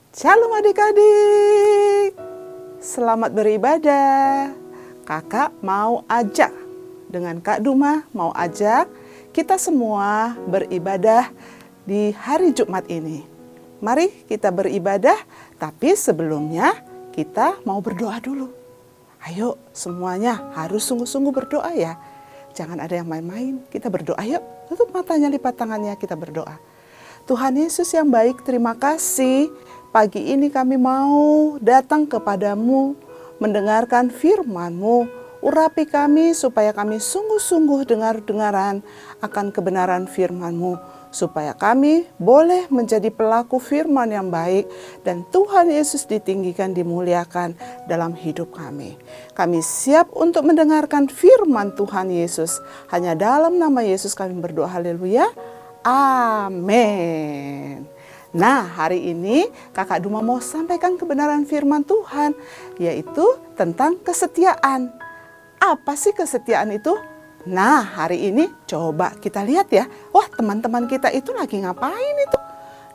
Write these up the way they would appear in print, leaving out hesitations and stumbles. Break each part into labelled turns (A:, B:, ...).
A: Shalom adik-adik, selamat beribadah. Kakak mau ajak, dengan Kak Duma mau ajak kita semua beribadah di hari Jumat ini. Mari kita beribadah, tapi sebelumnya kita mau berdoa dulu. Ayo semuanya harus sungguh-sungguh berdoa ya. Jangan ada yang main-main, kita berdoa yuk. Tutup matanya, lipat tangannya, kita berdoa. Tuhan Yesus yang baik, terima kasih. Pagi ini kami mau datang kepadamu, mendengarkan firman-Mu. Urapi kami supaya kami sungguh-sungguh dengar-dengaran akan kebenaran firman-Mu. Supaya kami boleh menjadi pelaku firman yang baik dan Tuhan Yesus ditinggikan, dimuliakan dalam hidup kami. Kami siap untuk mendengarkan firman Tuhan Yesus. Hanya dalam nama Yesus kami berdoa, haleluya. Amin. Nah, hari ini Kakak Duma mau sampaikan kebenaran firman Tuhan, yaitu tentang kesetiaan. Apa sih kesetiaan itu? Nah, hari ini coba kita lihat ya. Wah, teman-teman kita itu lagi ngapain itu?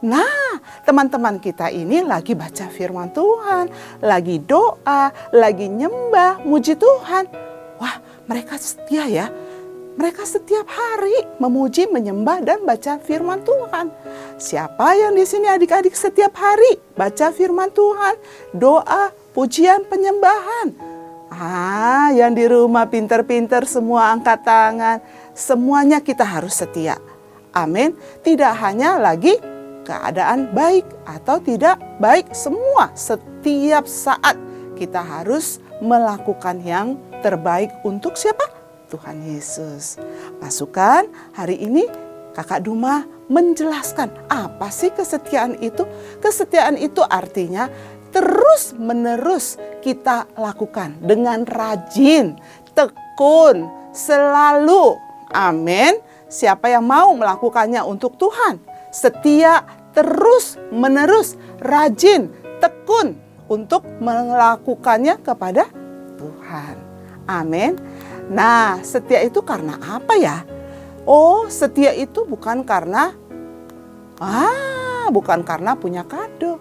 A: Nah, teman-teman kita ini lagi baca firman Tuhan, lagi doa, lagi nyembah, muji Tuhan. Wah, mereka setia ya. Mereka setiap hari memuji, menyembah, dan baca firman Tuhan. Siapa yang di sini adik-adik setiap hari baca firman Tuhan, doa, pujian, penyembahan? Yang di rumah pinter-pinter semua angkat tangan. Semuanya kita harus setia. Amin. Tidak hanya lagi keadaan baik atau tidak baik, semua setiap saat kita harus melakukan yang terbaik untuk siapa? Tuhan Yesus. Masukkan hari ini Kakak Duma menjelaskan apa sih kesetiaan itu. Kesetiaan itu artinya terus menerus kita lakukan dengan rajin, tekun, selalu. Amin. Siapa yang mau melakukannya untuk Tuhan? Setia, terus menerus, rajin, tekun untuk melakukannya kepada Tuhan. Amin. Nah, setia itu karena apa ya? Oh, setia itu bukan karena punya kado.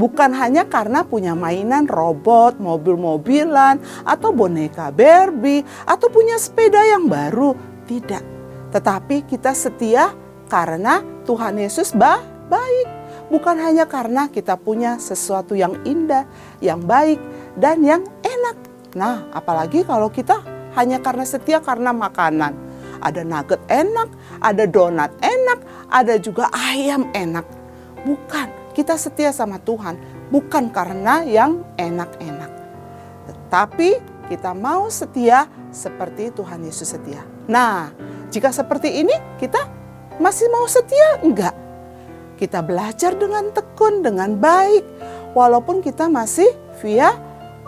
A: Bukan hanya karena punya mainan robot, mobil-mobilan, atau boneka Barbie, atau punya sepeda yang baru. Tidak. Tetapi kita setia karena Tuhan Yesus baik. Bukan hanya karena kita punya sesuatu yang indah, yang baik, dan yang enak. Nah, apalagi kalau kita hanya karena setia karena makanan. Ada nugget enak, ada donat enak, ada juga ayam enak. Bukan, kita setia sama Tuhan bukan karena yang enak-enak. Tetapi kita mau setia seperti Tuhan Yesus setia. Nah, jika seperti ini kita masih mau setia? Enggak. Kita belajar dengan tekun, dengan baik. Walaupun kita masih via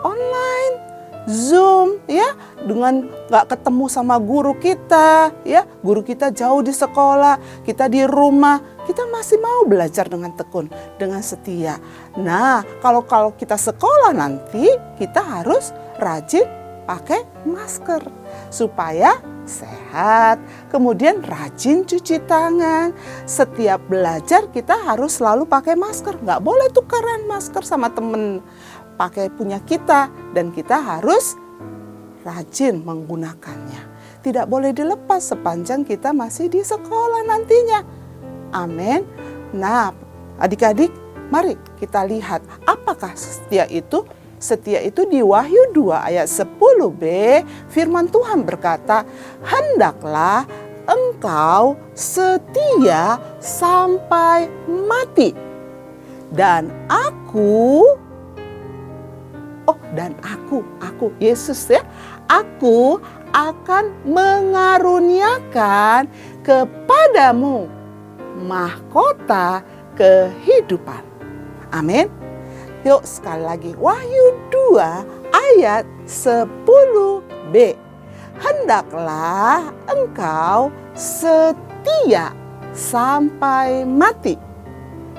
A: online. Zoom ya, dengan gak ketemu sama guru kita ya, guru kita jauh di sekolah, kita di rumah, kita masih mau belajar dengan tekun, dengan setia. Nah, kalau kita sekolah nanti kita harus rajin pakai masker supaya sehat. Kemudian rajin cuci tangan. Setiap belajar kita harus selalu pakai masker, gak boleh tukeran masker sama temen. Pakai punya kita dan kita harus rajin menggunakannya. Tidak boleh dilepas sepanjang kita masih di sekolah nantinya. Amin. Nah, adik-adik, mari kita lihat apakah setia itu. Setia itu di Wahyu 2 ayat 10b, firman Tuhan berkata, "Hendaklah engkau setia sampai mati. Dan aku Yesus ya, aku akan mengaruniakan kepadamu mahkota kehidupan." Amin. Yuk sekali lagi, Wahyu 2 ayat 10b. "Hendaklah engkau setia sampai mati.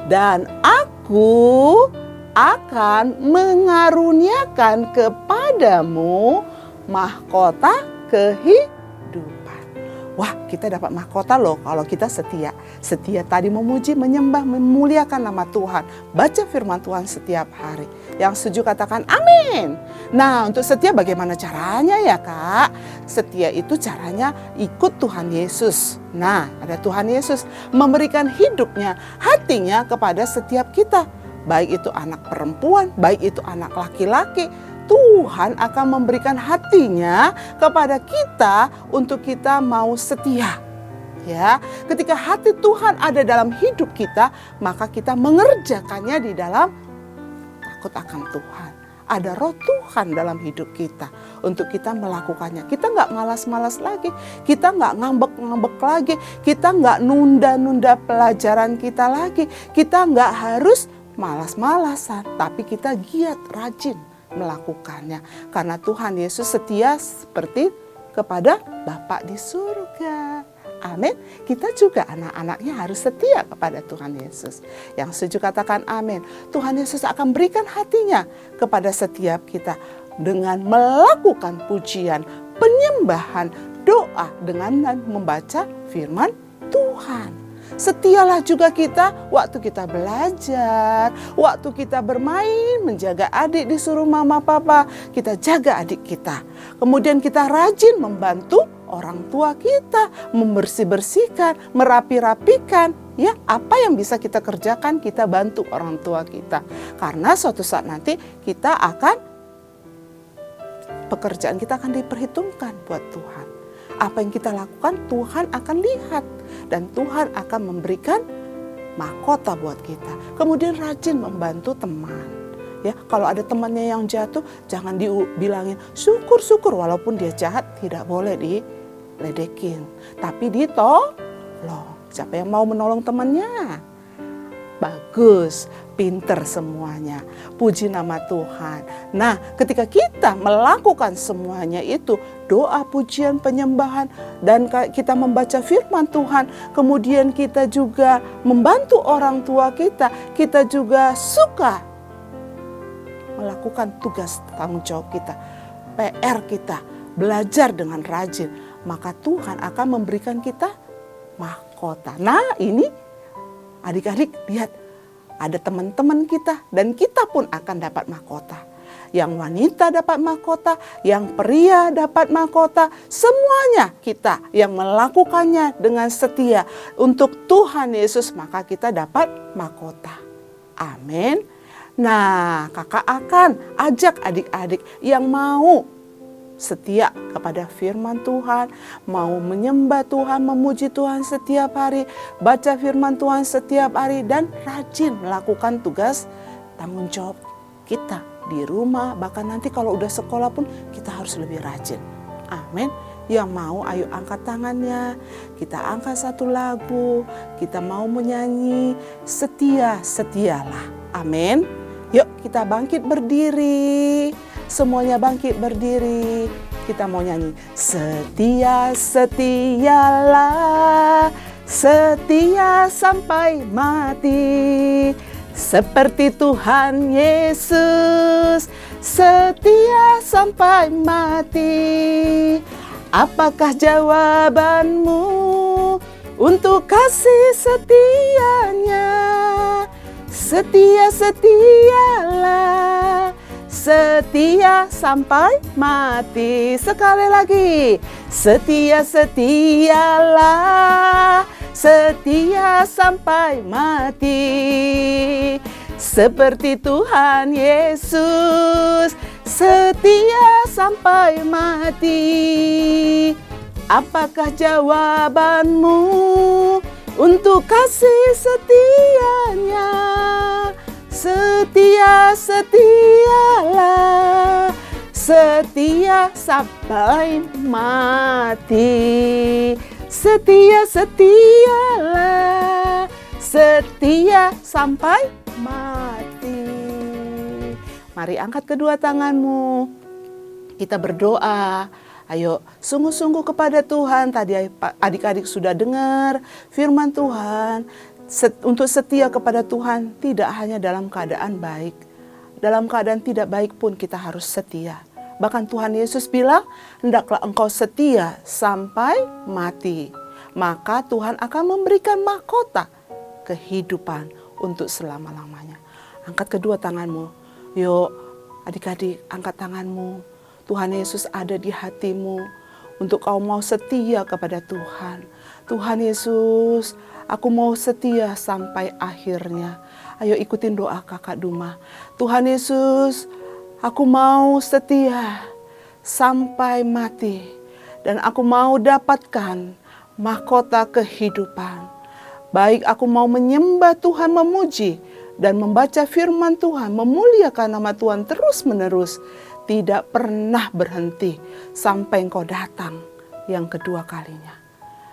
A: Dan aku akan mengaruniakan kepadamu mahkota kehidupan." Wah, kita dapat mahkota loh kalau kita setia. Setia tadi memuji, menyembah, memuliakan nama Tuhan. Baca firman Tuhan setiap hari. Yang setuju katakan amin. Nah, untuk setia bagaimana caranya ya Kak? Setia itu caranya ikut Tuhan Yesus. Nah, ada Tuhan Yesus memberikan hidupnya, hatinya kepada setiap kita. Baik itu anak perempuan, baik itu anak laki-laki. Tuhan akan memberikan hatinya kepada kita untuk kita mau setia. Ya, ketika hati Tuhan ada dalam hidup kita, maka kita mengerjakannya di dalam takut akan Tuhan. Ada roh Tuhan dalam hidup kita untuk kita melakukannya. Kita nggak malas-malas lagi, kita nggak ngambek-ngambek lagi, kita nggak nunda-nunda pelajaran kita lagi, kita nggak harus malas-malasan, tapi kita giat, rajin melakukannya. Karena Tuhan Yesus setia seperti kepada Bapa di surga. Amin. Kita juga anak-anaknya harus setia kepada Tuhan Yesus. Yang setuju katakan amin. Tuhan Yesus akan berikan hatinya kepada setiap kita dengan melakukan pujian, penyembahan, doa dengan membaca firman Tuhan. Setialah juga kita waktu kita belajar, waktu kita bermain, menjaga adik disuruh mama papa, kita jaga adik kita. Kemudian kita rajin membantu orang tua kita, membersih-bersihkan, merapi-rapikan. Ya, apa yang bisa kita kerjakan, kita bantu orang tua kita. Karena suatu saat nanti kita akan, pekerjaan kita akan diperhitungkan buat Tuhan. Apa yang kita lakukan Tuhan akan lihat dan Tuhan akan memberikan mahkota buat kita. Kemudian rajin membantu teman. Ya, kalau ada temannya yang jatuh, jangan dibilangin syukur-syukur walaupun dia jahat, tidak boleh diledekin. Tapi ditolong. Siapa yang mau menolong temannya? Bagus, pinter semuanya. Puji nama Tuhan. Nah, ketika kita melakukan semuanya itu, doa, pujian, penyembahan, dan kita membaca firman Tuhan, kemudian kita juga membantu orang tua kita juga suka melakukan tugas tanggung jawab kita, PR kita, belajar dengan rajin, maka Tuhan akan memberikan kita mahkota. Nah, ini adik-adik lihat, ada teman-teman kita dan kita pun akan dapat mahkota. Yang wanita dapat mahkota, yang pria dapat mahkota, semuanya kita yang melakukannya dengan setia untuk Tuhan Yesus, maka kita dapat mahkota. Amin. Nah, kakak akan ajak adik-adik yang mau setia kepada firman Tuhan, mau menyembah Tuhan, memuji Tuhan setiap hari, baca firman Tuhan setiap hari, dan rajin melakukan tugas tanggung jawab kita di rumah. Bahkan nanti kalau udah sekolah pun kita harus lebih rajin. Amin. Yang mau ayo angkat tangannya, kita angkat satu lagu, kita mau menyanyi, setialah. Amin. Yuk kita bangkit berdiri. Semuanya bangkit berdiri. Kita mau nyanyi. Setialah, setia sampai mati. Seperti Tuhan Yesus, setia sampai mati. Apakah jawabanmu untuk kasih setianya? Setialah, setia sampai mati. Sekali lagi, setialah, setia sampai mati. Seperti Tuhan Yesus, setia sampai mati. Apakah jawabanmu untuk kasih setianya? Setialah, setia sampai mati. Setialah, setia sampai mati. Mari angkat kedua tanganmu. Kita berdoa. Ayo sungguh-sungguh kepada Tuhan. Tadi adik-adik sudah dengar firman Tuhan. Untuk setia kepada Tuhan tidak hanya dalam keadaan baik. Dalam keadaan tidak baik pun kita harus setia. Bahkan Tuhan Yesus bilang, hendaklah engkau setia sampai mati. Maka Tuhan akan memberikan mahkota kehidupan untuk selama-lamanya. Angkat kedua tanganmu. Yuk adik-adik, angkat tanganmu. Tuhan Yesus ada di hatimu untuk kau mau setia kepada Tuhan. Tuhan Yesus, aku mau setia sampai akhirnya. Ayo ikutin doa Kakak Duma. Tuhan Yesus, aku mau setia sampai mati. Dan aku mau dapatkan mahkota kehidupan. Baik aku mau menyembah Tuhan, memuji dan membaca firman Tuhan, memuliakan nama Tuhan terus menerus. Tidak pernah berhenti sampai engkau datang yang kedua kalinya.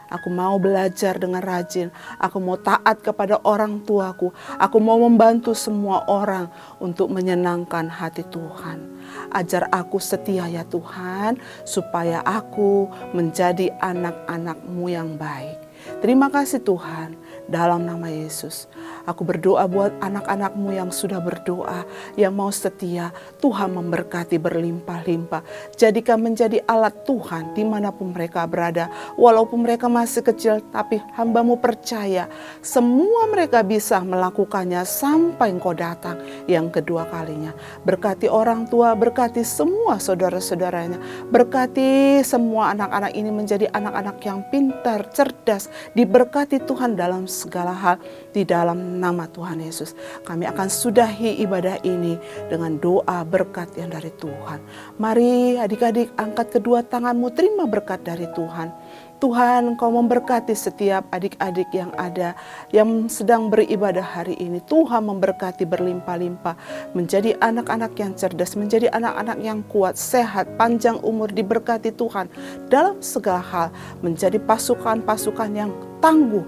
A: Aku mau belajar dengan rajin. Aku mau taat kepada orang tuaku. Aku mau membantu semua orang untuk menyenangkan hati Tuhan. Ajar aku setia ya Tuhan, supaya aku menjadi anak-anak-Mu yang baik. Terima kasih Tuhan, dalam nama Yesus. Aku berdoa buat anak-anak-Mu yang sudah berdoa, yang mau setia. Tuhan memberkati berlimpah-limpah. Jadikan menjadi alat Tuhan dimanapun mereka berada. Walaupun mereka masih kecil, tapi hamba-Mu percaya semua mereka bisa melakukannya sampai Engkau datang yang kedua kalinya. Berkati orang tua, berkati semua saudara-saudaranya. Berkati semua anak-anak ini menjadi anak-anak yang pintar, cerdas, diberkati Tuhan dalam segala hal di dalam nama Tuhan Yesus. Kami akan sudahi ibadah ini dengan doa berkat yang dari Tuhan. Mari adik-adik angkat kedua tanganmu, terima berkat dari Tuhan. Tuhan, Engkau memberkati setiap adik-adik yang ada, yang sedang beribadah hari ini. Tuhan memberkati berlimpah-limpah, menjadi anak-anak yang cerdas, menjadi anak-anak yang kuat, sehat, panjang umur, diberkati Tuhan dalam segala hal, menjadi pasukan-pasukan yang tangguh,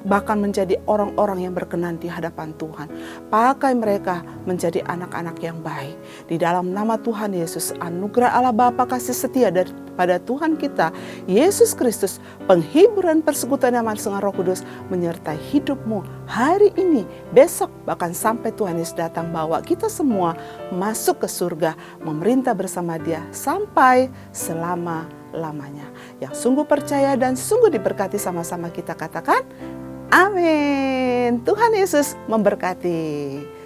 A: bahkan menjadi orang-orang yang berkenan di hadapan Tuhan. Pakai mereka menjadi anak-anak yang baik. Di dalam nama Tuhan Yesus, anugerah Allah Bapa kasih setia daripada Tuhan kita, Yesus Kristus, penghiburan persekutuan yang dengan Roh Kudus, menyertai hidupmu hari ini, besok, bahkan sampai Tuhan Yesus datang bawa kita semua masuk ke surga, memerintah bersama Dia sampai selama-lamanya. Yang sungguh percaya dan sungguh diberkati, sama-sama kita katakan amin. Tuhan Yesus memberkati.